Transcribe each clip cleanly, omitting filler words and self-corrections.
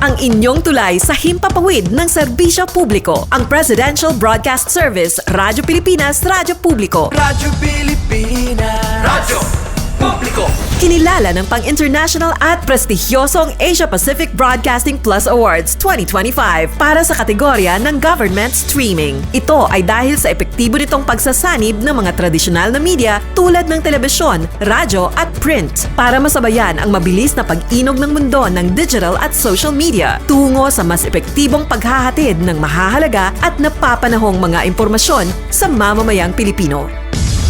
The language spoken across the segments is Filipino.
ang inyong tulay sa himpapawid ng serbisyo publiko. Ang Presidential Broadcast Service, Radyo Pilipinas, Radyo Publiko. Radyo Pilipinas. Radyo Publiko. Kinilala ng pang-international at prestigyosong Asia Pacific Broadcasting Plus Awards 2025 para sa kategorya ng Government Streaming. Ito ay dahil sa epektibo nitong pagsasanib ng mga tradisyonal na media tulad ng telebisyon, radyo at print para masabayan ang mabilis na pag-inog ng mundo ng digital at social media tungo sa mas epektibong paghahatid ng mahahalaga at napapanahong mga impormasyon sa mamamayang Pilipino.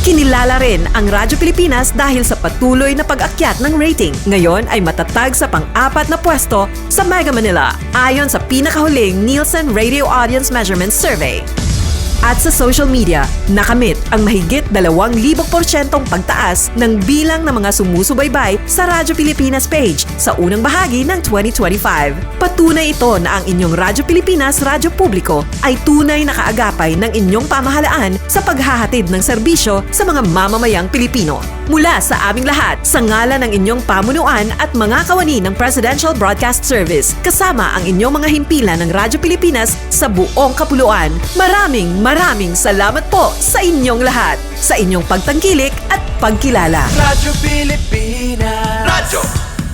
Kinilala rin ang Radyo Pilipinas dahil sa patuloy na pag-akyat ng rating. Ngayon ay matatag sa pang-4 na pwesto sa Mega Manila ayon sa pinakahuling Nielsen Radio Audience Measurement Survey. At sa social media, nakamit ang mahigit 2,000% pagtaas ng bilang ng mga sumusubaybay sa Radyo Pilipinas page sa unang bahagi ng 2025. Patunay ito na ang inyong Radyo Pilipinas, Radyo Publiko ay tunay na kaagapay ng inyong pamahalaan sa paghahatid ng serbisyo sa mga mamamayang Pilipino. Mula sa aming lahat, sa ngalan ng inyong pamunuan at mga kawani ng Presidential Broadcast Service, kasama ang inyong mga himpilan ng Radyo Pilipinas sa buong kapuluan, maraming salamat po sa inyong lahat, sa inyong pagtangkilik at pagkilala. Radyo Pilipinas. Radyo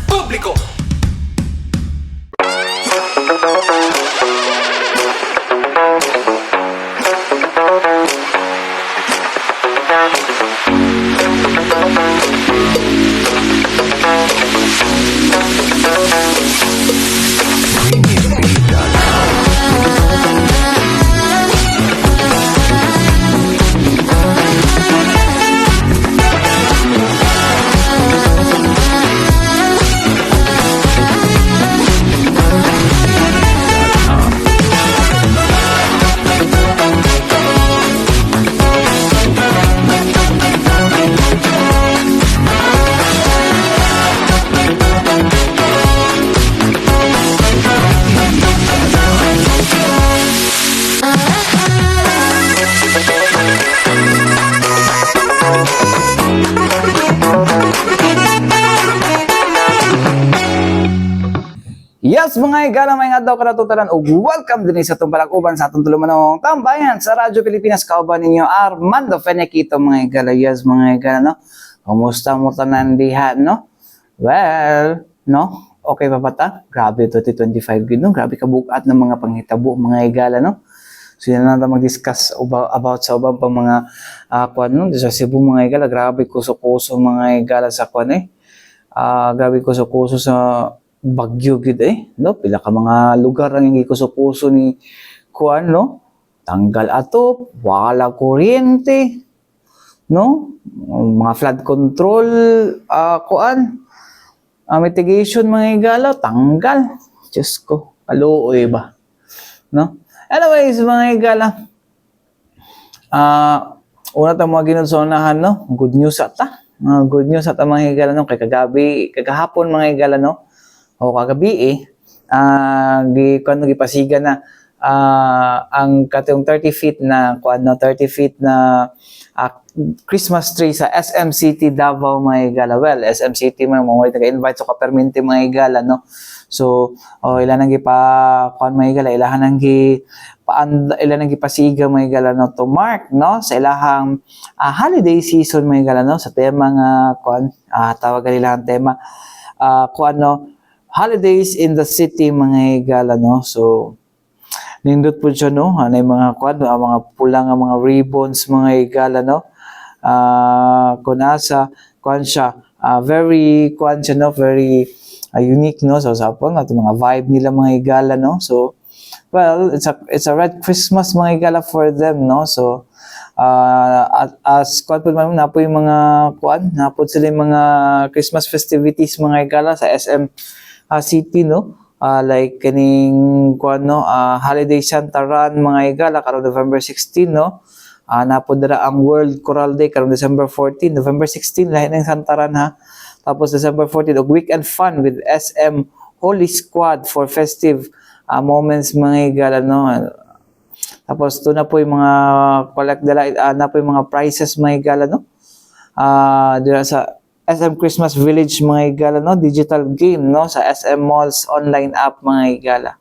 Publiko. Yes, mga higala, may nga daw karatutaran o welcome din sa itong palak-uban sa atong tulumanong tambayan sa Radyo Pilipinas. Kauban ninyo Armando Fenekito, mga higala. Yes, mga higala, no? Kumusta mo tanan diha, no? Well, no? Okay pa ba ta? Grabe 2025 gid, no? Grabe kabukat ng mga panghitabo, mga higala, no? So yan lang na mag-discuss about sa ubang pang mga kwan, no? Sa Cebu, mga higala, grabe kuso-kuso, mga higala sa kwan, eh. Grabe kuso-kuso sa bagyo gid no, pila ka mga lugar ang hindi kuso-kuso ni kuan, no, tanggal ato, wala kuryente, no, mga flood control kuan, mitigation, mga higala, tanggal. Diyos ko, kaluoy ba, no? Anyways, mga higala, una ta mga ginunsonahan, no, good news ata, good news ata, mga higala, no, kay kagahapon, mga higala, no, o kagabi gipasiga na ang katong 30 feet na 30 feet na Christmas tree sa SM City Davao, mga higala. Well, SM City mo nag-invite so kapermente, mga higala, no. So ilan nang mga higala, ilan nang gipasiga, mga higala, no, to mark, no, sa ilahang holiday season, mga higala, no, sa tema nga tawagan nila ang tema no, holidays in the city, mga higala, no. So nindot po siya, no, anay mga mga pula nga mga ribbons, mga higala, no, kunasa siya, very siya, no, very unique, no. So sa pang mga vibe nila, mga higala, no. So well, it's a red Christmas, mga higala, for them, no. So as po man napo yung mga napod sila yung mga Christmas festivities, mga higala, sa SM City, no, like kaning no, Holiday Santa Run, mga higala, karon November 16, no, napod dira ang World Coral Day karon December 14, November 16 lahi ng Santa Run, ha. Tapos December 14 og weekend fun with SM Holy Squad for festive moments, mga higala, no. Tapos ito na po yung mga collect na po yung mga prizes, mga higala, no, dira sa SM Christmas Village mga higala, no? Digital game, no? Sa SM Malls online app mga higala.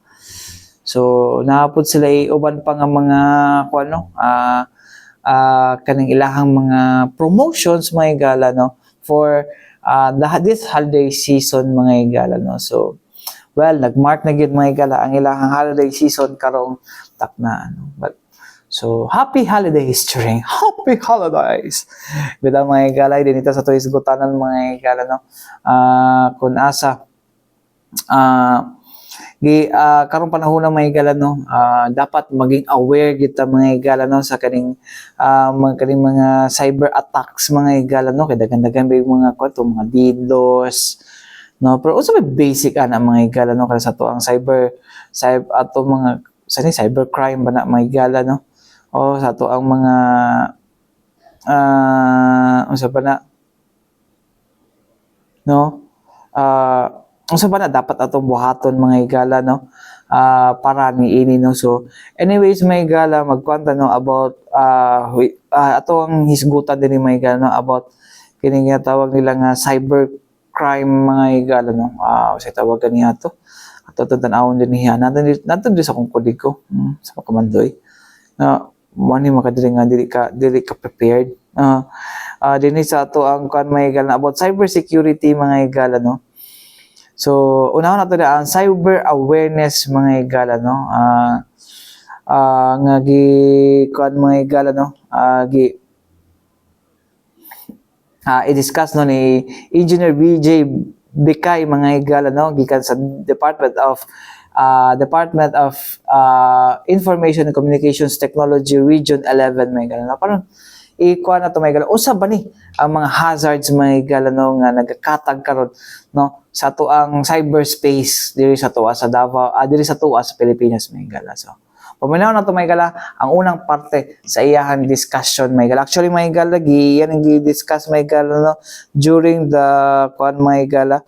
So nahapod sila uban pa nga mga kaning ilahang mga promotions mga higala, no? For this holiday season mga higala, no? So well, nagmark na gid mga higala ang ilahang holiday season karong takna, no? But so, happy holidays, Turing. Happy holidays! Bida mga higalay, din ito sa tuwis gutanan mga higala, no? Kung asa, karong panahon ng mga higala, no? Dapat maging aware kita mga higala, no? Sa kaning mga cyber attacks mga higala, no? Kaya dagan-dagan ba yung mga mga DDoS, no? Pero also may basic mga higala, no? Kaya sa to ang ato mga cybercrime ba na mga higala, no? O sa to ang mga unsa pa na, no? Unsa pa na dapat atong buhaton mga higala, no? Para ni ini, no? So anyways mga higala, magkwanta, no, about ato ang hisgutan din mga higala, no, about kining tawag nila nga cybercrime mga higala, no? Sa tawag niya to ato tan-awon din niya natin din sa kong kodigo sa pagkamandoy na money makadiri nga dili ka prepared. Dinhi sa ato ang mga higala about cyber security mga higala, no? So unahon nato ang cyber awareness mga higala, no? Nga mga higala, no? I-discuss no ni Engineer BJ Bekay mga higala, no? Gikan sa Department of Information and Communications Technology Region 11 mga higala, no? Parang ikuha na to mga higala, usa ba ni ang mga hazards mga higala, no, nga nagakatag karon, no, sa to ang cyberspace diri sa tuwa sa Davao, diri sa tuwa sa Pilipinas mga higala. So paminaw na to mga higala ang unang parte sa iyahang discussion mga higala. Actually mga higala, yan ang gi-discuss mga higala, no, during the mga higala,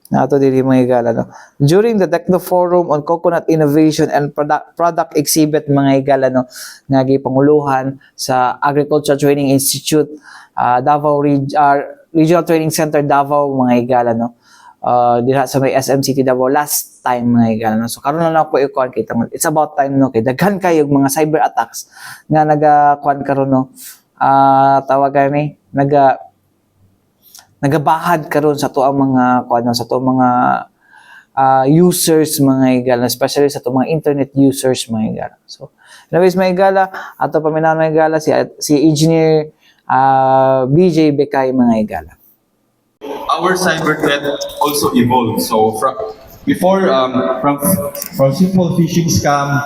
nato diri mga higala, no, during the Techno Forum on Coconut Innovation and Product Exhibit mga higala, no, nga gipanguluhan sa Agriculture Training Institute, Davao Regional Training Center Davao mga higala, no. Diha sa may SM City Davao last time mga higala, no. So karon na lang po ikuan kita, it's about time, no, kay daghan kayo mga cyber attacks nga nagakuan karon, no. Tawagan ni nagabahad karon sa to ang mga mga users mga higala, especially sa to mga internet users mga higala. So anyways mga higala, ato paminaw mga higala si Engineer BJ Bekay mga higala. Our cyber threat also evolved. So from simple phishing scam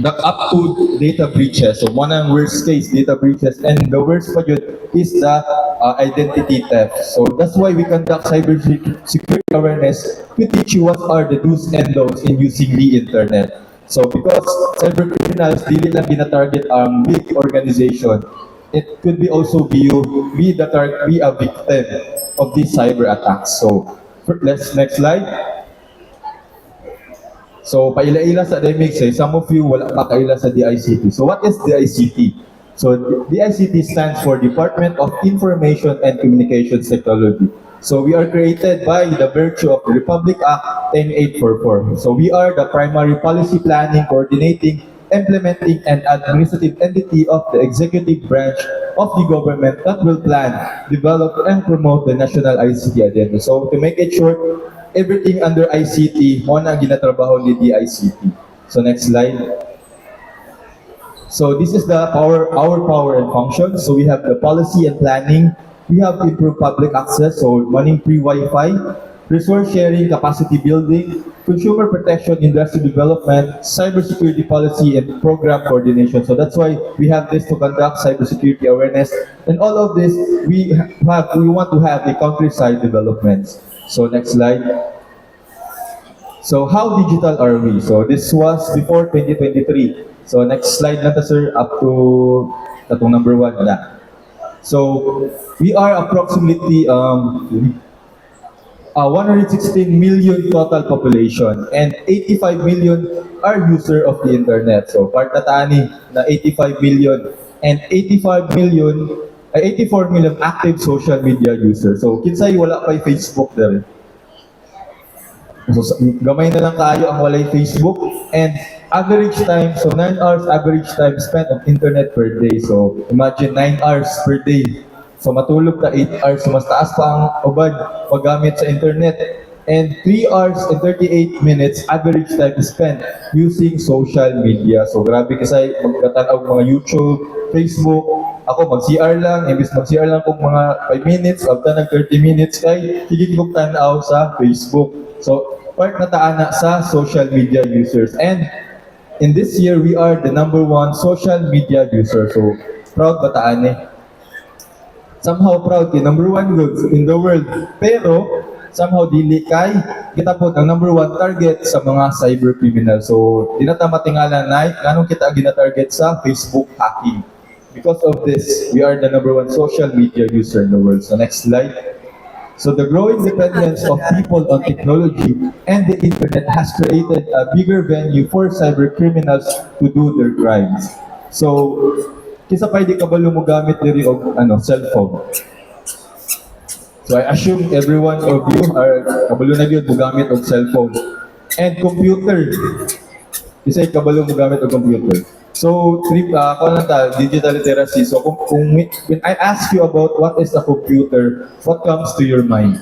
up to data breaches. So one of worst case data breaches, and the worst for you is the identity theft. So that's why we conduct cyber security awareness to teach you what are the do's and don'ts in using the internet. So because cyber criminals dili lang gina-target ang big organization, it could be also be a victim of these cyber attacks. So next slide. So paila-ila sa DMIC, some of you wala pa kaila sa DICT. So what is DICT? So DICT stands for Department of Information and Communications Technology. So we are created by the virtue of the Republic Act 10844. So we are the primary policy planning, coordinating, implementing, and administrative entity of the executive branch of the government that will plan, develop, and promote the national ICT agenda. So to make it short, everything under ICT, mo na ginatrabaho ni DICT. So next slide. So this is our power and function. So we have the policy and planning. We have improved public access, so running free Wi-Fi, resource sharing, capacity building, consumer protection, industry development, cybersecurity policy, and program coordination. So that's why we have this to conduct cybersecurity awareness. And all of this, we want to have a countryside developments. So next slide. So how digital are we? So this was before 2023. So next slide na sir, up to tatong number 1 na. So we are approximately 116 million total population, and 85 million are user of the internet. So part na tani na 85 million, and 85 million ay 84 million active social media users. So kinsay wala pa Facebook there. So gamay na lang kaayo ang walay Facebook, and average time, so 9 hours average time spent on internet per day. So imagine 9 hours per day. So matulog ta 8 hours, so mas taas pa ang ubad paggamit sa internet. And 3 hours and 38 minutes average time spent using social media. So grabe kasi magkatanaw mga YouTube, Facebook. Ako mag-CR lang, imbis mag-CR lang kung mga 5 minutes, after ng 30 minutes kay higit kong tanaw sa Facebook. So part na taana sa social media users. And in this year, we are the #1 social media user. So proud ba taan eh? Somehow proud kay #1 goods in the world. Pero somehow dili kay kita po ang #1 target sa mga cyber criminal. So di na ta matingala na ganong kita gina-target sa Facebook hacking. Because of this, we are the #1 social media user in the world. So next slide. So the growing dependence of people on technology and the internet has created a bigger venue for cyber criminals to do their crimes. So kisa pa di kabalo mo gamit diri og cellphone. So I assume every one of you are kabalo na gyud mo gamit og cellphone and computer. Kisa kabalo mo gamit og computer. So, digital literacy. So, when I ask you about what is a computer, what comes to your mind?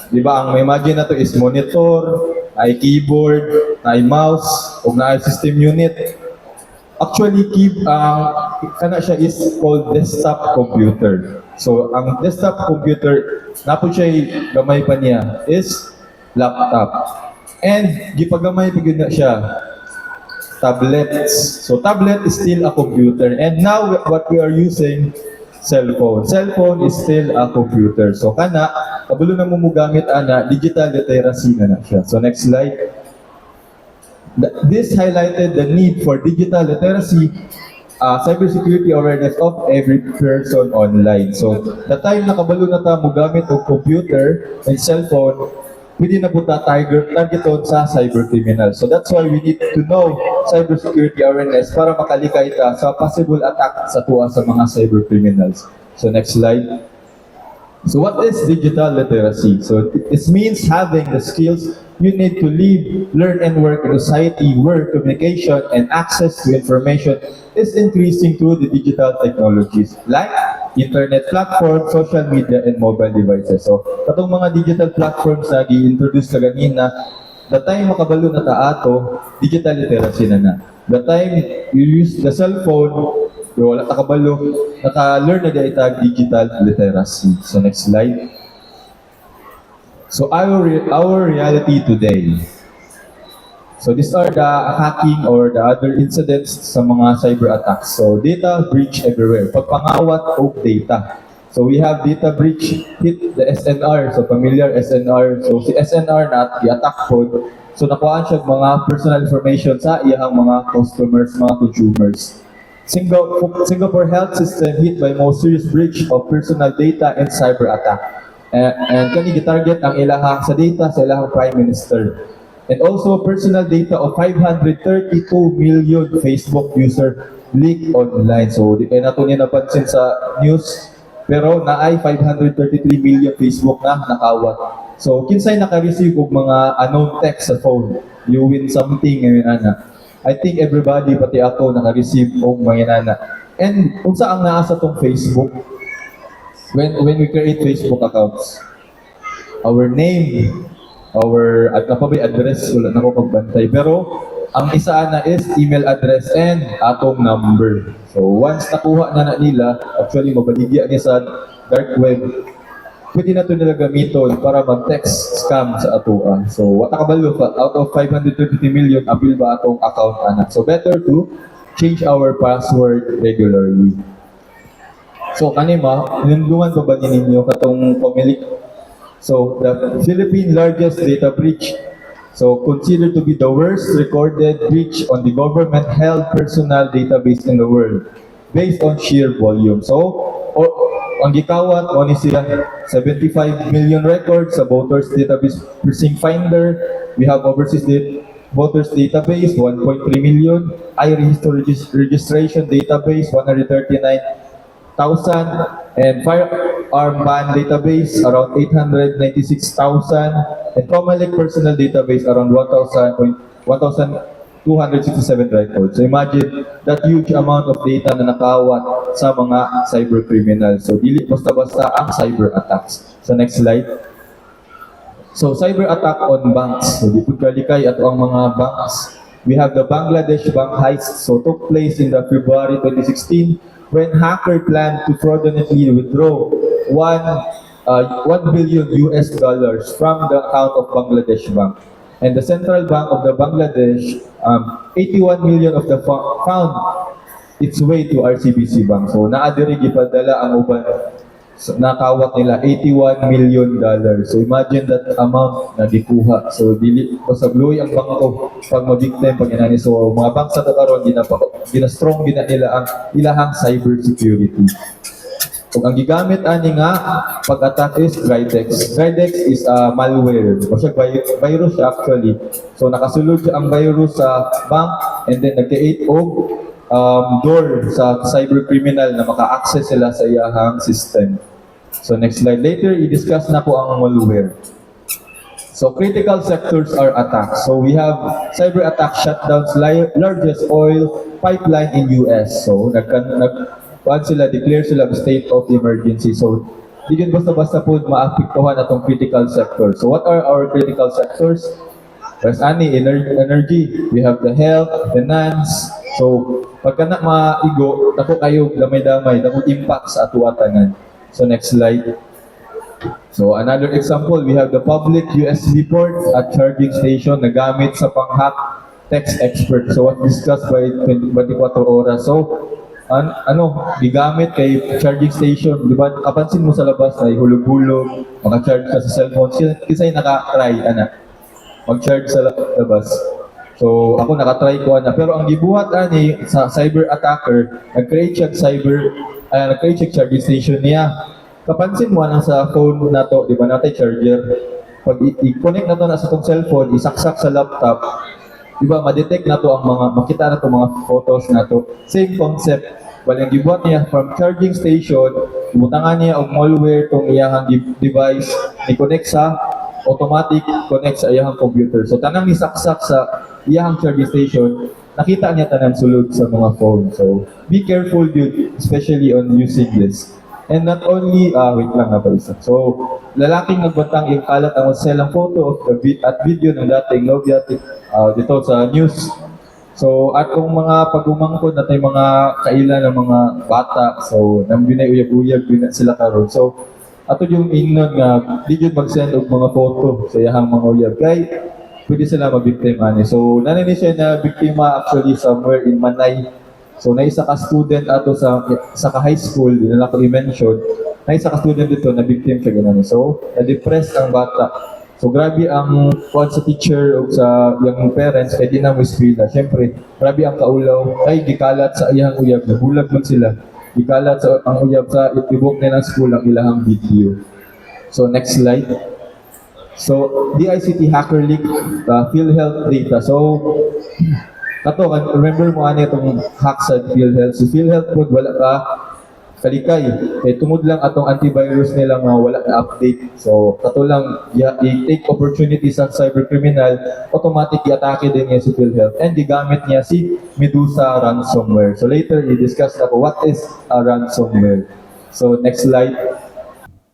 Di ba, ang may imagine na to is monitor, ay keyboard, ay mouse, o na ay system unit. Actually, kana siya is called desktop computer. So, ang desktop computer, napo siya gamay pa niya, is laptop. And, gipagamay pa na siya, tablets. So tablet is still a computer. And now what we are using, cell phone. Cell phone is still a computer. So kana, kabalo na mo gamit ana, digital literacy na siya. So next slide. This highlighted the need for digital literacy, cybersecurity awareness of every person online. So the time na kabalo na ta mo gamit og computer and cell phone, pwede na po targeton sa cybercriminal. So that's why we need to know cybersecurity awareness para makalikay ta sa possible attack sa tuwa sa mga cybercriminals. So next slide. So what is digital literacy? So this means having the skills you need to live, learn, and work in a society where communication and access to information is increasing through the digital technologies like internet platform, social media, and mobile devices. So, katong mga digital platforms na gi-introduce ka ganina, the time makabalo na ta ato, digital literacy na. The time you use the cell phone, wala ta kabalo, naka-learn na dita digital literacy. So, next slide. So, our reality today. So these are the hacking or the other incidents sa mga cyber attacks. So data breach everywhere. Pagpangawat of data. So we have data breach hit the SNR. So familiar SNR. So si SNR na i-attack po. So nakuhaan siya mga personal information sa iyang mga customers, mga consumers. Singapore health system hit by most serious breach of personal data and cyber attack. And kani gitarget ang ilahang sa data sa ilahang Prime Minister. And also personal data of 532 million Facebook user leak online. So di kayo nato niya napansin sa news, pero naay 533 million Facebook na nakawat. So kinsay naka-receive og mga unknown text sa phone, you win something ngayon ana. I think everybody pati ako naka-receive og mga nana. And unsa ang naa sa tong Facebook? When we create Facebook accounts, our name, at kapabay address, wala na ko pagbantay. Pero, ang isa na is email address and atong number. So, once nakuha na nila, actually, mabaligya niya sa dark web, pwede na ito nila gamiton para mag-text scam sa atua. So, what nakabalo pa? Out of 530 million, appeal ba atong account anak? So, better to change our password regularly. So, kanima, nindungan pa ba ninyo katong pumilik? So, the Philippine largest data breach, so considered to be the worst recorded breach on the government-held personal database in the world, based on sheer volume. So, ang gikawat, o ni siya, 75 million records sa voters database precinct finder. We have overseas voters database, 1.3 million. I-register registration database, 139 and firearm ban database around 896,000, and Comelec personal database around 1,267 records. So imagine that huge amount of data na nakawat sa mga cyber criminals. So dili basta-basta ang cyber attacks. So next slide. So cyber attack on banks. So di po kalikay ato ang mga banks. We have the Bangladesh bank heist. So took place in the February 2016 when hacker planned to fraudulently withdraw 1 billion US dollars from the account of Bangladesh bank. And the central bank of the Bangladesh, 81 million of the found its way to RCBC bank. So naadiri gipadala ang uban, nakawat nila 81 million dollars. So imagine that amount na gikuha. So dili sa bluy ang bangko pag mabiktim pag inani. So mga bank sa karon gina-strong gina nila ang ilahang cyber security. Kung ang gigamit ani nga pag-attack is Gridex. Gridex is a malware. O siya virus siya actually. So nakasulod siya ang virus sa bank and then nag-create og door sa cyber criminal na maka-access sila sa iyahang system. So next slide. Later, i-discuss na po ang malware. So critical sectors are attacked. So we have cyber attack shutdowns, largest oil pipeline in US. So declare sila state of emergency. So di yun basta-basta po maapektuhan atong critical sectors. So what are our critical sectors? There's energy, we have the health, finance. So pagka na maigo, dako kayo damay-damay, dako impact sa atuatanan. So next slide. So another example, we have the public USB port at charging station na gamit sa pang-hack text expert. So what discussed by 24 oras. So gigamit kay charging station, di ba? Kapansin mo sa labas na hulog-hulog, maka-charge ka sa cellphone. Kisa'y naka-try, mag-charge sa labas. So ako nakatry ko pero ang gibuhat ani sa cyber attacker, nag-create siya charging station niya. Kapansin mo na sa phone na to, di ba natin charger? Pag i-connect na to na sa tong cellphone, isaksak sa laptop, di ba ma-detect na to ang makita na to mga photos na to. Same concept. Walang gibuhat niya from charging station, ibutangan niya og malware tong iyahang device, i-connect sa automatic connect sa iyahang computer. So tanang nisaksak sa iyahang charging station, nakita niya tanan sulod sa mga phone. So be careful dude, especially on using this. And not only, wait lang nga pala isa. So lalaking nagbantang yung kalat ang selang photo at video ng dating Noviatic dito sa news. So atong mga pagumangkod natin mga kailan ng mga bata. So nambinay uyab-uyab sila karon. So ato yung ingnon nga di jud mag-send og mga photo sa iyahang mga uyab kay pwede sila mabiktima ani. So nanay ni siya na biktima actually somewhere in Manay. So na isa ka student ato sa high school, di na ko i-mention, na isa ka student dito na victim siya ganun. So na-depressed ang bata. So grabe ang sa teacher o sa yung parents kay di na mo eskwela. Syempre, grabe ang kaulaw ay gikalat sa iyang uyab, nabulag man sila. Gikalat sa ang uyab sa itibok nila ng school ang ilahang video. So next slide. So DICT hacker leak PhilHealth data. So kato, remember mo ano itong hack sa PhilHealth. So PhilHealth po, wala ka kalikay. Tungod lang atong antivirus nila nga wala na update. So kato lang, i-take opportunity sa cybercriminal, automatic i-atake din niya si PhilHealth. And digamit niya si Medusa ransomware. So later, i-discuss na ko what is a ransomware. So next slide.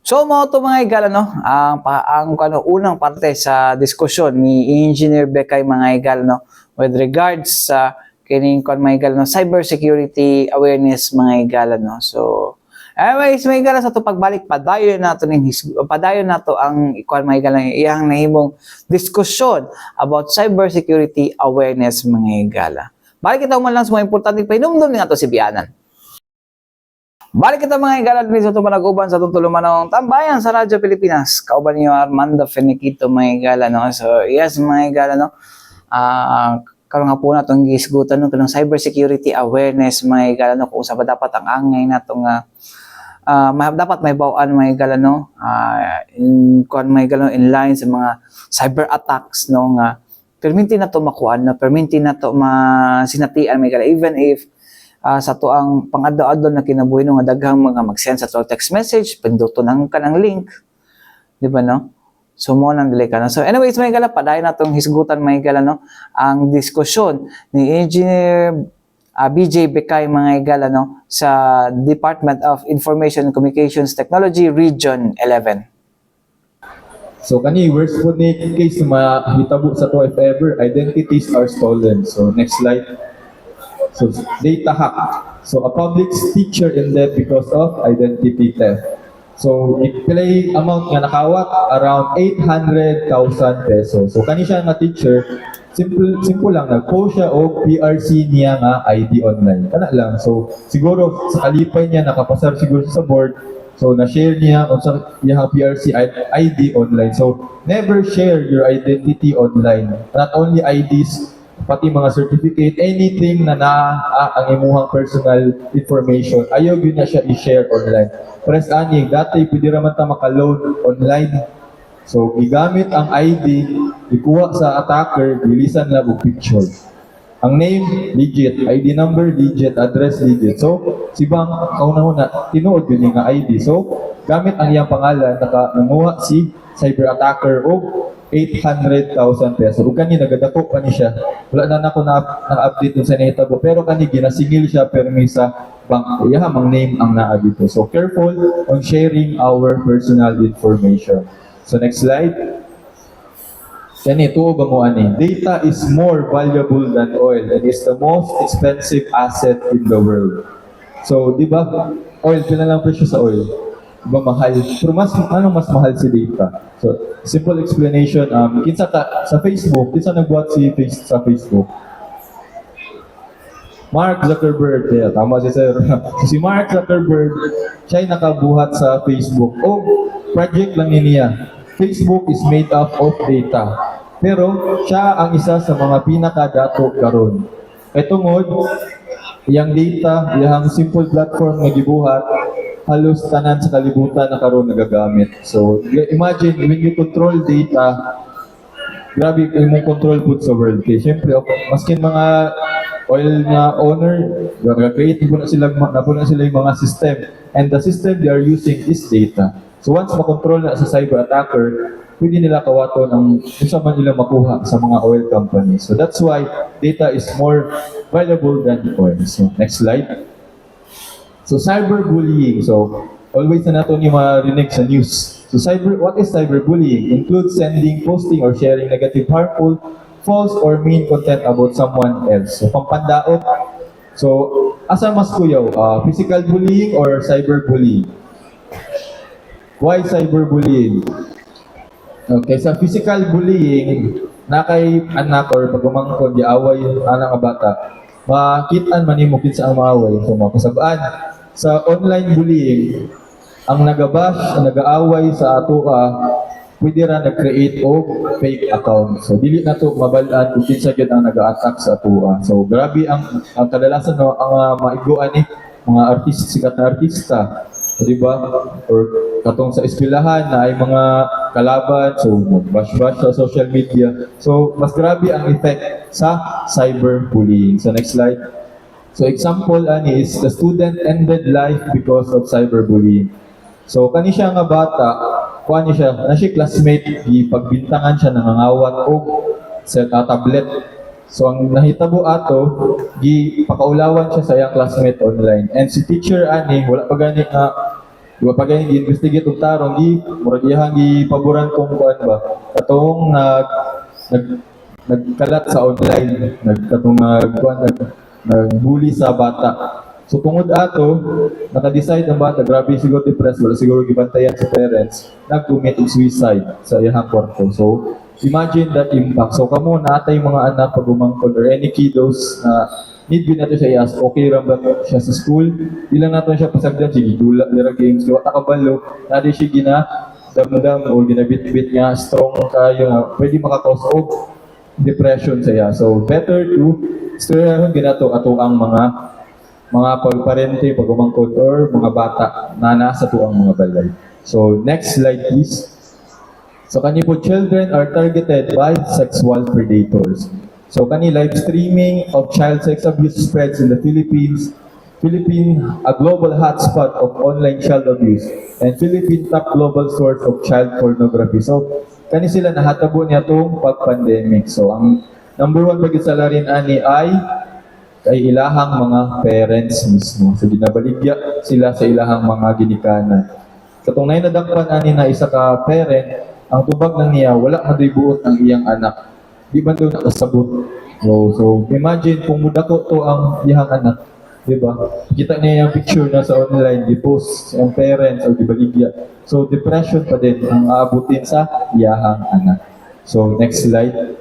So mga ito mga igala, ang unang parte sa diskusyon ni Engineer Bekay mga igala, with regards sa kining mga igala, cybersecurity awareness mga igala. So anyways mga igala, sa ito pagbalik, padayon nato ang mga igala, iyang nahimong diskusyon about cybersecurity awareness mga igala. Balik kita man lang sa mga importante pahinumdum nga ito si Bianan. Balik kita mga igala din sa tumanaguban sa itong tulumanong tambayan sa Radyo Pilipinas. Kauban niyo Armando Feniquito mga igala. So yes mga igala, karon nga po na itong gisgutan ng cybersecurity awareness mga igala, kung sa ba dapat ang angay na itong dapat may bawaan mga igala, in line sa mga cyber attacks perminti na to makuan, perminti na to masinatian mga igala, even if sa tuang pang-adlaw-adlaw na kinabuhi no nga daghang mga mag-send sa tuang text message, pinduto nang kanang link, di ba no? So mo nang dili ka na. So anyways, may gala padayon natong hisgutan may gala no ang diskusyon ni Engineer BJ Bekay mga igala no sa Department of Information and Communications Technology Region 11. So kani worst po ni case na mahitabo sa to if ever identities are stolen. So next slide. So data hack. So a public teacher in debt because of identity theft. So i-play amount nga nakawat around 800,000 pesos. So kani siya nga teacher, simple lang nag-post siya og PRC niya nga ID online. Kana lang. So siguro sa kalipay niya nakapasar siguro sa board. So na-share niya sa iyang PRC ID online. So never share your identity online. Not only IDs, pati mga certificate, anything na ang imuhang personal information, ayaw yun na siya i-share online. Press ani, dati pwede raman ta maka-load online. So, gigamit ang ID, ikuha sa attacker, bilisan lang og picture. Ang name, legit. ID number, legit. Address, legit. So, si Bang, kauna-una, tinuod yun yung ID. So, gamit ang iyang pangalan, nanguha si cyber attacker o 800,000 pesos. Ug kani nagadako pa ni siya. Wala na nako na-update dun sa nahitabo. Pero kani ginasingil siya permi sa bank. Ang name ang naa dito. So careful on sharing our personal information. So next slide. Kani tuo ba mo ani? Data is more valuable than oil and is the most expensive asset in the world. So di ba oil pila lang presyo sa oil? Diba mahal? Pero mas mahal si data? So, simple explanation, kinsa sa Facebook, kinsa nagbuhat sa Facebook? Mark Zuckerberg, yeah, tama si Sir. Si Mark Zuckerberg, siya ay nakabuhat sa Facebook. Project lang niya. Facebook is made up of data. Pero, siya ang isa sa mga pinakadato karon. Ito ngod, yung data, yung simple platform na gibuhat, halos tanan sa kalibutan na karon nagagamit. So, imagine, when you control data, grabe imong control put sa world. Kaya syempre, maskin mga oil na owner, nag-create po na sila yung mga system. And the system they are using is data. So once makontrol na sa cyber attacker, pwede nila kawaton ang kung saan man nila makuha sa mga oil companies. So that's why data is more valuable than oil. So next slide. So cyberbullying. So always na nato ni marinig sa news. So what is cyberbullying? Includes sending, posting, or sharing negative, harmful, false, or mean content about someone else. So pampandaot. So asa mas kuyaw? Physical bullying or cyberbullying? Why cyberbullying? Okay, sa physical bullying, na kay anak or pagumangkon di away anak nga bata, makitaan man nimo kinsa ang maaway. So makasabaan sa online bullying, ang nagabash, ang nagaaway sa ato pwede ra nag-create og fake account. So dili na to mabalaan kung kinsa gyud ang naga-attack sa ato. So grabe ang kadalasan no ang maiguan ni mga artist, sikat na artista, di ba? Or katong sa eskwelahan na ay mga kalaban, so bash-bash sa social media. So mas grabe ang effect sa cyberbullying. So next slide. So example ani is the student ended life because of cyberbullying. So kani siya nga bata, kuan siya, na siya classmate, gipagbintangan siya nangangawat og sa tablet. So ang nahitabo ato, gipakaulawan siya sa iyang classmate online. And si teacher ani wala pa gani gi-investigate og tarong murag iyang gipaboran kung kuan ba. Katong nagkalat sa online, nagbully sa bata. So tungod ato, naka-decide ang bata, grabe siguro depressed, wala siguro gibantayan sa parents, nag-commit og suicide sa iyang kwarto. So imagine that impact. So kamo natay mga anak pag umangkon or any kiddos na need yun nato siya i-ask, okay ra ba siya sa school? Ilang nato siya pasagdan, sige, dula, lira games, kaya takabalo, nadi siya damdam o ginabit-bit nga, strong kayo nga, pwede makakause og depression sa iya. So better to storyahan ginato ato ang mga pagparente, pagumangkot, or mga bata na nasa tuang mga balay. So, next slide please. So, kani po, children are targeted by sexual predators. So, kani live streaming of child sex abuse spreads in the Philippines Philippine, a global hotspot of online child abuse, and Philippine top global source of child pornography. So, kani sila nahatabo niya itong pag-pandemic. So, ang number one pag-isalarin ani ay kay ilahang mga parents mismo. So, ginabaligya sila sa ilahang mga ginikanan. Katong nadakpan ani na isa ka parent, ang tubag ng niya, wala madibuot ang iyang anak. Di ba doon nakasabot? So, imagine kung mudako to ang iyang anak, di ba? Kita niya yung picture na sa online, di-post ang parents o di-baligya. So, depression pa din ang aabutin sa iyahang anak. So, next slide.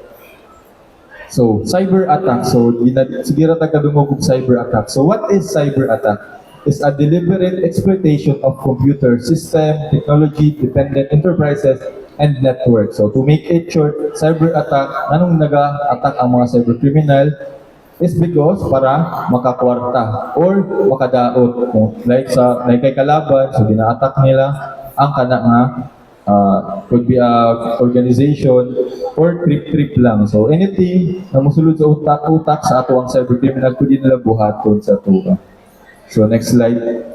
So, cyber attack. So, sige ra ta kadungog og cyber attack. So, what is cyber attack? It's a deliberate exploitation of computer system, technology-dependent enterprises, and networks. So, to make it short, cyber attack, anong naga-attack ang mga cyber criminal is because para makakwarta or makadaot. No? Like kay kalaban, so gina-attack nila ang kana nga could be a organization or trip lang. So anything na mosulod sa utak sa ato ang cyber criminal pwede nila buhaton sa tuwa. So next slide.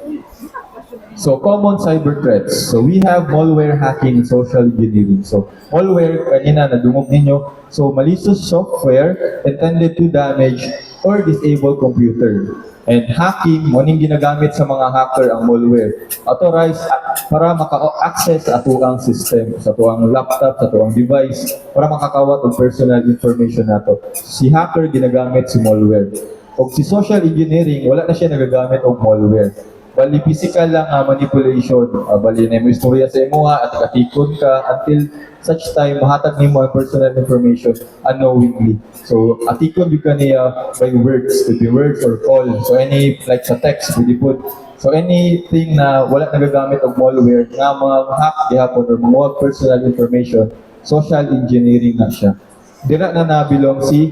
So common cyber threats. So we have malware hacking and social engineering. So malware, kanina nadungog ninyo. So malicious software intended to damage or disable computer. And hacking, muning ginagamit sa mga hacker ang malware. Authorized para maka-access sa atuang system, sa atuang laptop, sa atuang device, para makakawat ang personal information nato. Si hacker ginagamit si malware. O si social engineering, wala na siya nagagamit og malware. Bali physical lang manipulation. Bali na mo istorya sa imuha at katikon ka until such time mahatag nimo ang personal information unknowingly. So atikon di ka niya by words, could be words or call. So any like sa text pwede put. So anything na wala nagagamit og malware nga mga hack gihapon or mga personal information, social engineering na siya. Dira na nabilong si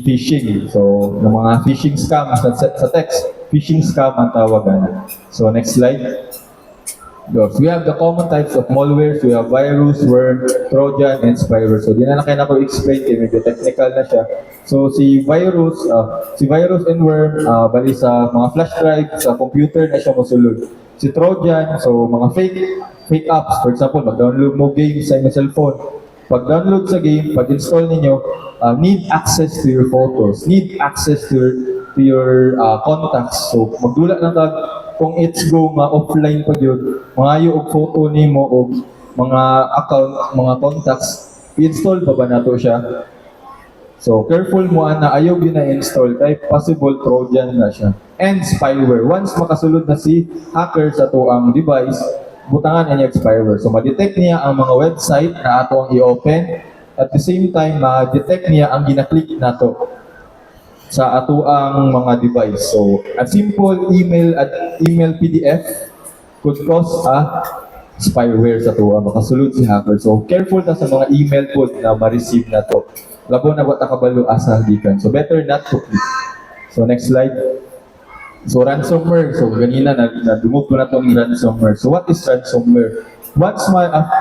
phishing. So ng mga phishing scam sa text, phishing scam ang tawagan. So next slide. So we have the common types of malwares. We have virus, worm, trojan, and spyware. So di na kayo na ko explain kay medyo technical na siya. So si virus and worm bali sa mga flash drive sa computer na siya mosulod. Si trojan, so mga fake apps. For example, mag-download mo game sa inyong cellphone. Pag-download sa game, pag-install ninyo, need access to your photos, need access to your contacts. So magdula lang ka kung it's go nga offline pa yun, mangayo og photo nimo og mga account, mga contacts, i-install pa ba nato siya? So careful mo ana ayaw gina-install kay possible trojan na siya. And spyware, once makasulod na si hacker sa ato ang device, butangan niya spyware. So ma-detect niya ang mga website na ato ang i-open, at the same time ma-detect niya ang gina-click nato sa ato ang mga device. So, a simple email PDF could cause a spyware sa ato ang makasulod si hacker. So, careful ta sa mga email po na ma-receive na to. Labo na wata kabalo asa gikan. So, better not to click. So, next slide. So, ransomware. So, ganina nadungog ko na itong ransomware. So, what is ransomware? Once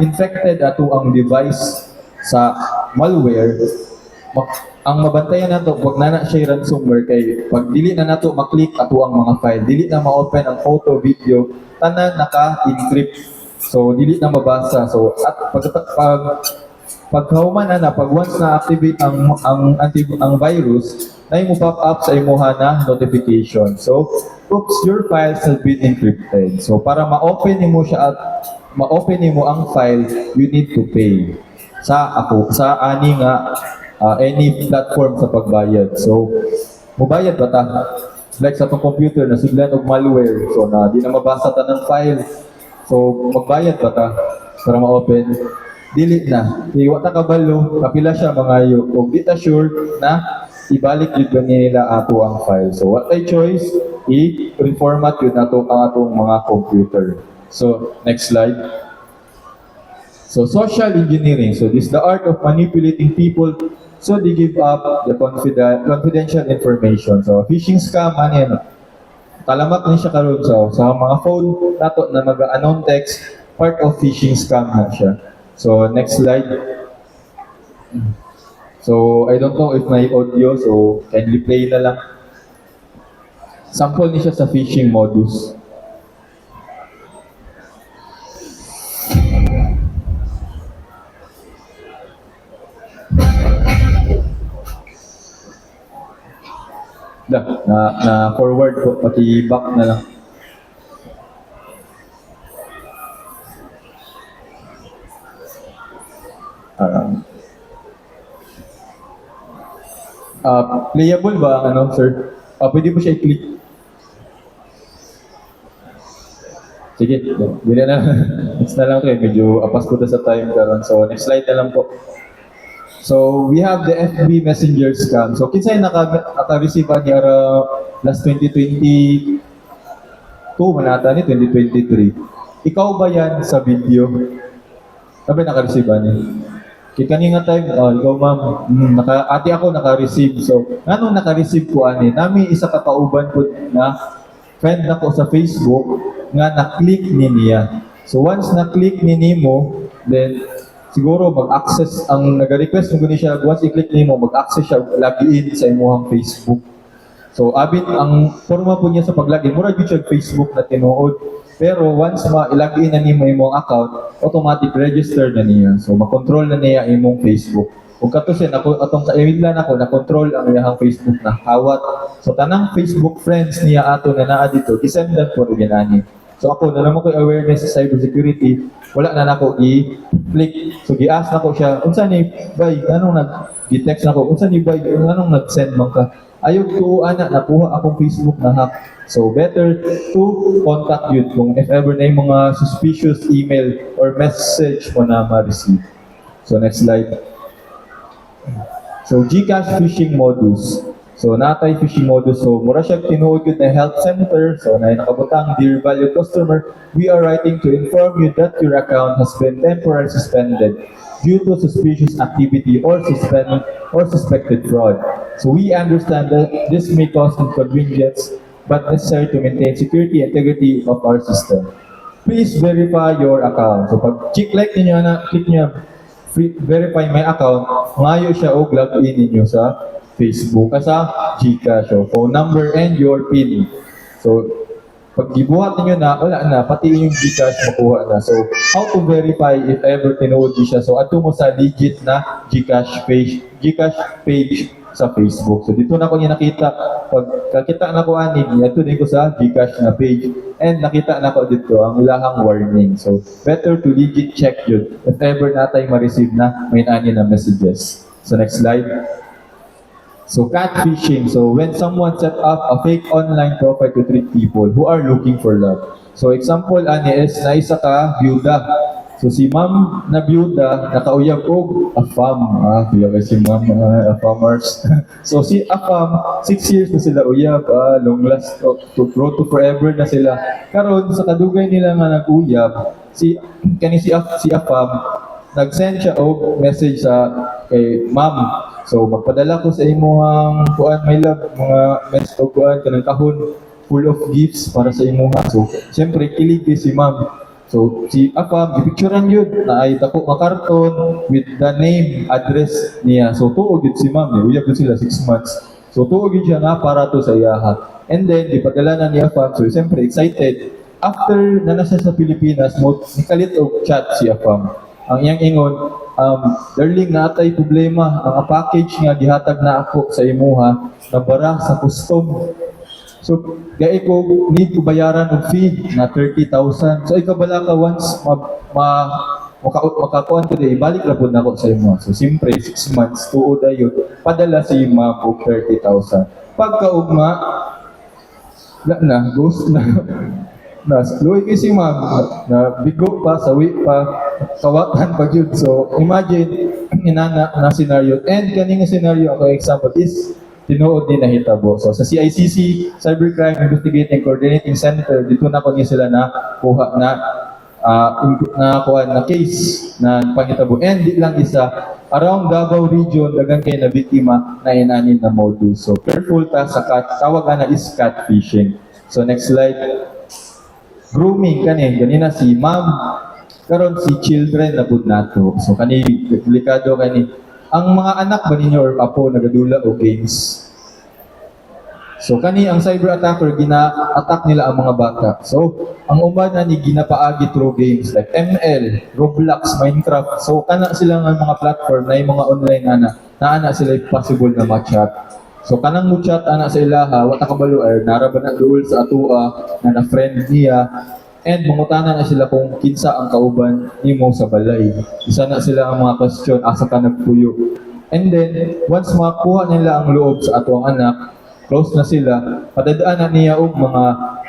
infected ato ang device sa malware, ang mabantayan nato wag na siya ransomware kay pag dili na nato maklik ato ang mga file, dili na ma-open ang photo, video, tanan naka-encrypt. So dili na mabasa. So at paghuman na pag once na activate ang virus, na mo pop up sa imuha na notification. So oops, your files have been encrypted. So para ma-open nimo siya at ma-open nimo ang file, you need to pay sa ani nga any platform sa pagbayad. So, mubayad ba ta? Like sa itong computer, nasudlan og malware. So, na di na mabasa ta ng file. So, magbayad ba ta para ma-open? Dili na. Iwa ta kabalo, kapila siya mga yo. Kung di ta sure na ibalik yun ba nila ato ang file. So, what I choice, i-reformat yun ato ang atong mga computer. So, next slide. So, social engineering. So, this is the art of manipulating people so they give up the confidential information. So, phishing scam, ano talamak na siya karon sa mga phone nato na mag-unknown text, part of phishing scam na siya. So, next slide. So, I don't know if may audio, so kindly play na lang. Sample ni siya sa phishing modus. Na forward po, pati back na lang. Playable ba ang ano, sir? Pwede po siya i-click. Sige, bila na. Next na lang kayo. Medyo apas ko sa time karon. So, next slide na lang po. So, we have the FB Messenger scam. So, kinsay naka-receive ni last 2022, manata ni 2023. Ikaw ba yan sa video? Sabi naka-receive ni? Kanina time, ikaw ma'am, ate ako naka-receive. So, anong naka-receive ko ani? Nami isa ka kauban ko na friend na ko sa Facebook nga na-click ni niya. So, once na-click ni Nimo, then siguro mag-access ang nag-request kung siya, once i-click nimo, mag-access siya, login sa imuhang Facebook. So, abit ang forma po niya sa pag-login, mura yun siya Facebook na tinuod. Pero once ma-login na nimo imong account, automatic register na niya. So, makontrol na niya imong Facebook. Kung kato siya, atong kaimidlan ako, na-control ang iyang Facebook na hawat. So, tanang Facebook friends niya ato na naa dito, isendan po rin ani. So, ako, na naman ko awareness sa cybersecurity, wala na nako i-click. So, gi-ask na ko siya, unsa ni bay, anong nag-text na ko, unsa ni bay, anong nag-send man ka? Ayaw ko, nakuha akong Facebook na hack. So, better to contact you kung if ever na yung mga suspicious email or message mo na ma-receive. So, next slide. So, GCash phishing modus. So, natay phishing modus. So, mura siya tinuod yun na health center. So, na nakabutang, dear valued customer, we are writing to inform you that your account has been temporarily suspended due to suspicious activity or suspected fraud. So, we understand that this may cause inconvenience but necessary to maintain security and integrity of our system. Please verify your account. So, pag click niyo verify my account, ngayo siya o login ninyo sa Facebook, sa GCash, so phone number and your PIN. So, pag gibuhat ninyo na, wala na, pati yung GCash makuha na. So, how to verify if ever tinuod siya? So, ato mo sa legit na GCash page sa Facebook. So, dito na ko niya nakita. Pag kakita na ko ani, ito din ko sa GCash na page. And nakita na ko dito ang ilahang warning. So, better to legit check yun if ever natay ma-receive na may ani na messages. So, next slide. So, catfishing. So, when someone set up a fake online profile to trick people who are looking for love. So, example, ani is na isa ka byuda. So, si ma'am na byuda, nakauyab og afam. Kaya si ma'am, afamers. So, si afam, 6 years na sila uyab, long last, to forever na sila. Karon sa kadugay nila nga nag-uyab, si afam, nag-send siya og message sa kay ma'am. So, magpadala ko sa imuhang kuan, my love, mga message o kuan, kanang kahon, full of gifts para sa imuha. So, siyempre, kilig si ma'am. So, si Afam, ipicturean yun na ay dako makarton with the name, address niya. So, tuog yun si ma'am, uyab yun sila 6 months. So, tuog yun siya nga para to sa iyaha. And then, ipadala na ni Afam. So, siyempre, excited. After na nasa sa Pilipinas, nikalit og chat si Afam. Ang iyang ingon, darling, naatay problema. Ang package nga gihatag na ako sa imuha, nabara sa custom. So, gaya ko, need ko bayaran ng fee na 30,000. So, ikabala ka once makakuan ko din, ibalik na po na ako sa imuha. So, simpre, 6 months, tuod na yun, padala sa ima po 30,000. Pagkaugma, ghost na. Luwi kayo si ma'am, na bigo pa, sawi pa, kawatan pa yun. So, imagine, inana na scenario. And kaning scenario, ako example is, tinuod din nahitabo. So, sa CICC, Cybercrime Investigating Coordinating Center, dito na ko niya sila na kuha na case na panghitabo. And di lang isa, around Davao region, dagang kayo na biktima na inanin na modus. So, careful ta sa tawagan na is catfishing. So, next slide. Grooming ganina si ma'am, karon si children na pud nato. So kani delikado kani. Ang mga anak ba ninyo or apo nagadula o games? So kani ang cyber attacker gina-attack nila ang mga bata. So ang uban na ni ginapaagi through games like ML, Roblox, Minecraft. So kana sila nga mga platform na yung mga online na sila possible na ma-chat. So kanang mo chat ana sa ilaha wa ta kabalo ay naraban na duol sa atua na friend niya and mangutana na sila kung kinsa ang kauban nimo sa balay. Isa na sila ang mga question asa ka nagpuyo. And then once makuha nila ang loob sa atong anak, close na sila, padadaan na niya og mga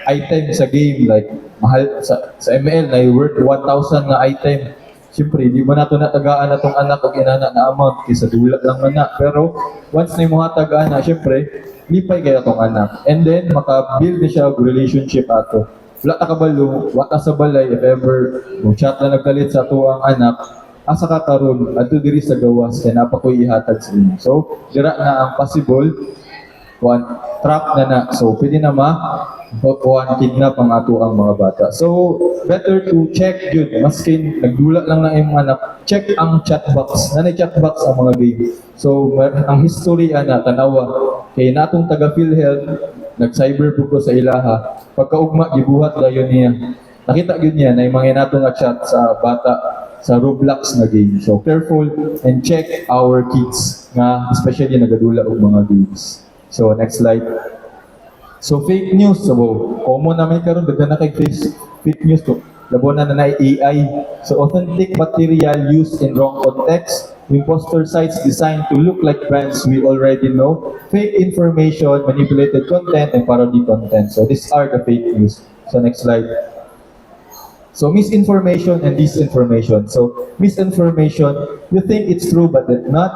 item sa game like mahal sa ML na worth 1,000 na item. Siyempre, di ba nato natagaan na tong anak o inana na amount kaysa dula lang na. Pero once na yung mga tagaan na, siyempre, lipay kaya tong anak. And then, maka-build na siya og relationship ato. Wala ta kabalo, wata sa balay, if ever, kung chat na nagkalit sa ato ang anak, asa ka karon adto diri sa gawas kay napakoy ihatag sa inyo. So, dira na ang possible one trap na so pwede na kidnap ang ato ang mga bata. So better to check yun, maskin nagdula lang na yung anak, check ang chat box na chat box ang mga game. So ang history ana tanawa kay natong taga PhilHealth nag-cyber ko sa ilaha pagkaugma gibuhat dayon niya, nakita gyud niya na yung mga natong chat sa bata sa Roblox na game. So careful and check our kids nga especially nagadula og mga games. So, next slide. So, fake news. So, common naman karon daghan na kay fake news to. Labo na na AI. So, authentic material used in wrong context. Imposter sites designed to look like brands we already know. Fake information, manipulated content, and parody content. So, these are the fake news. So, next slide. So, misinformation and disinformation. So, misinformation, you think it's true but it's not.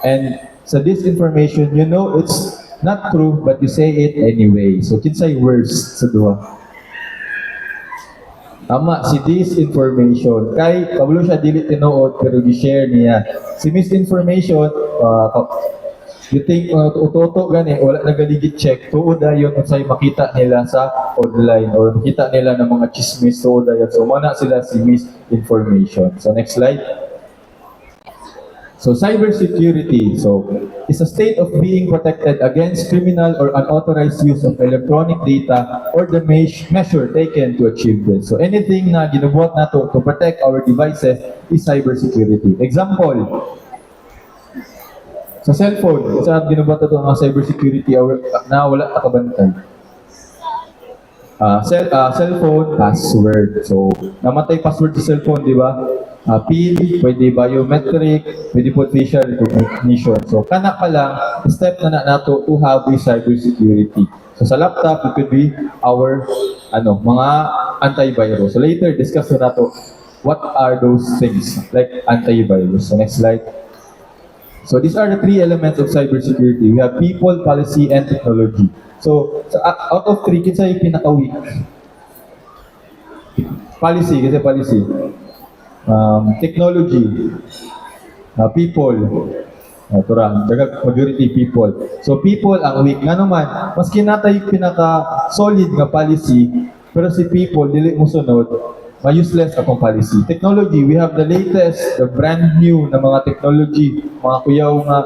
And sa disinformation, you know it's not true, but you say it anyway. So, kinsay worse sa duha? Tama, si disinformation. Kay, kabalo siya dili tinuod, pero gi-share niya. Si misinformation, you think, utoto gani, wala nagaligid check, tuod ayon kung sa'yo makita nila sa online, or makita nila ng mga chismis, tuod ayon. So, mana sila si misinformation. So, next slide. So, cybersecurity, so, is a state of being protected against criminal or unauthorized use of electronic data or the measure taken to achieve this. So, anything na ginubuhat nato to protect our devices is cybersecurity. Example, sa cellphone, isa ginubuhat nato ang cybersecurity na wala nakabantay. Cellphone, password. So, namatay password sa cellphone, di ba? PIN, pwede biometric, pwede po facial recognition. So, kana pa lang, step na nato to have a cybersecurity. So, sa laptop, it could be our mga antivirus. So, later, discuss na nato what are those things like antivirus. So, next slide. So, these are the three elements of cybersecurity. We have people, policy, and technology. So, out of three, kinsa yung pinaka-weak? Policy, kasi policy. Technology, people, majority people. So people ang weak. Nga naman, maski natay pinaka-solid nga policy, pero si people, dili mo sunod, ma-useless akong policy. Technology, we have the latest, the brand new na mga technology, mga kuyaw nga,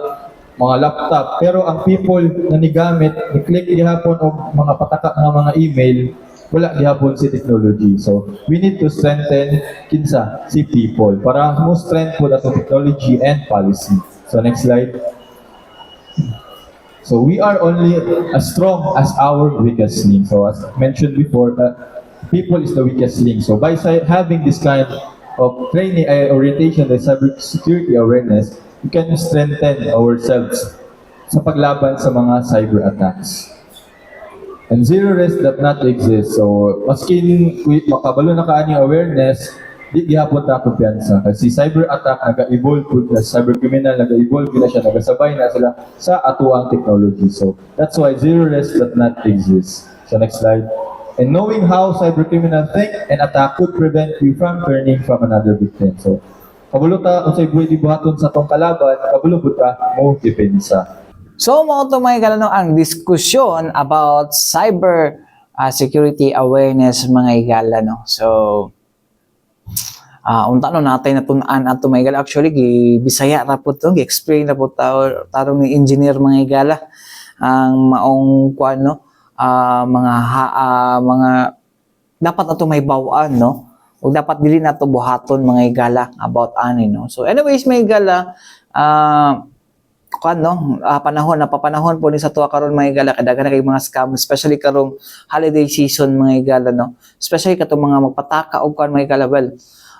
mga laptop. Pero ang people na nigamit, ni-click gihapon o mga pataka nga mga email, wala gihapon si technology. So, we need to strengthen kinsa si people para mo strength po ato technology and policy. So, next slide. So, we are only as strong as our weakest link. So, as mentioned before, people is the weakest link. So, by having this kind of training orientation, the cybersecurity awareness, we can strengthen ourselves sa paglaban sa mga cyber attacks. And zero risk that not exist. So, maskin makabalo na kaani awareness, di gihapon ta kumpiyansa. Kasi cyber attack naga-evolve po, cyber criminal naga-evolve na siya, nagasabay na sila sa atuang technology. So, that's why zero risk that not exist. So, next slide. And knowing how cyber criminal think and attack could prevent you from turning from another victim. So, kabalo ta, kung sa'y buhay di buhaton sa tong kalaban, kabalo po ta, mo depensa. So, mga ito mga galano ang diskusyon about cyber security awareness mga igala, no? So, unta no natin natunan ato mga igala. Actually, Bisaya na po ito, gi-explain na po tarong ni engineer mga igala. ang maong kuan no mga dapat ato may bawaan no ug dapat dili nato buhaton mga higala about ani no. So anyways mga higala napapanahon po ni sa tuwa karon mga higala kadaghan kay mga scam especially karong holiday season mga higala no, especially katong mga magpataka og kuan mga higala well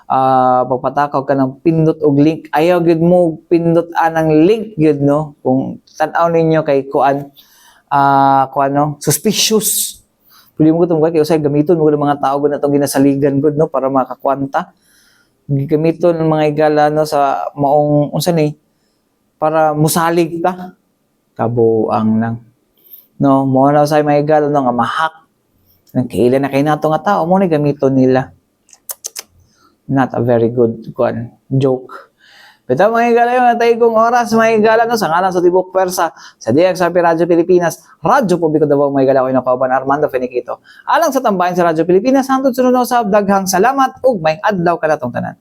pagpatakaw ka ng pindot og link ayaw gid mo pindot anang link gid no kung tan-aw ninyo kay kuan no suspicious pili mo gutong kay usay gamiton mo ng mga tao gud natong ginasaligan gud no para makakwanta gamiton ng mga higala no sa maong unsa ni para musalig ta kabuang lang no mo na usay mga higala no nga mahak nang kailan na kay nato nga tao mo ni gamiton nila. Not a very good joke. Pero mga higala yung natay kong oras, mga higala no, sa ngalan sa Tibok Persa, sa DXRP Radyo Pilipinas, Radyo Publiko Davao, mga higala ko yung nakauban, Armando Feniquito. Alang sa tambayan sa Radyo Pilipinas, hantod sunod sa daghang salamat ug may adlaw ka na tong tanan.